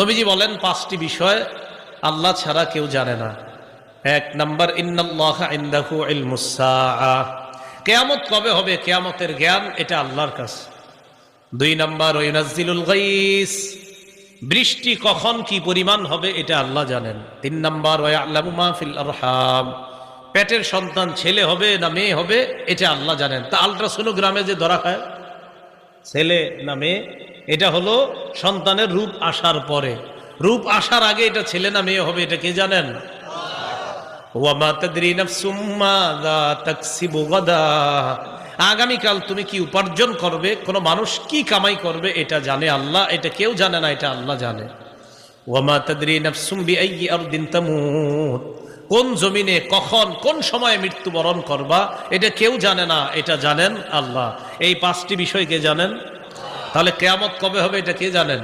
নবীজি বলেন 5টি বিষয় আল্লাহ ছাড়া কেউ জানে না। 1 নাম্বার, ইন্নাল্লাহা ইনদাহু ইলমুস সাআহ, কিয়ামত কবে হবে, কিয়ামতের জ্ঞান এটা আল্লাহর কাছে। 2 নাম্বার, ওয়াইনাজ্জিলুল গায়স, বৃষ্টি কখন কি পরিমাণ হবে এটা আল্লাহ জানেন। 3 নাম্বার, ওয়ায়ালামু মা ফিল আরহাম, পেটের সন্তান ছেলে হবে না মেয়ে হবে এটা আল্লাহ জানেন। তা আলট্রাসোনোগ্রামে যে ধরা হয় ছেলে না মেয়ে, এটা হলো সন্তানের রূপ আসার পরে। রূপ আসার আগে এটা ছেলে না মেয়ে হবে এটা কে জানেন? ওয়ামা তাদরি নাফসুম মাযা তাকসিবু গাদা, আগামীকাল তুমি কি উপার্জন করবে, কোন মানুষ কি কামাই করবে এটা জানে আল্লাহ, এটা কেউ জানে না, এটা আল্লাহ জানে। ওয়ামা তাদরি নাফসুম বিআইয়ি আরদিন তামুত, কোন জমিনে কখন কোন সময়ে মৃত্যুবরণ করবা এটা কেউ জানে না, এটা জানেন আল্লাহ। এই 5টি বিষয় কে জানেন? তাহলে কিয়ামত কবে হবে এটা কে জানেন?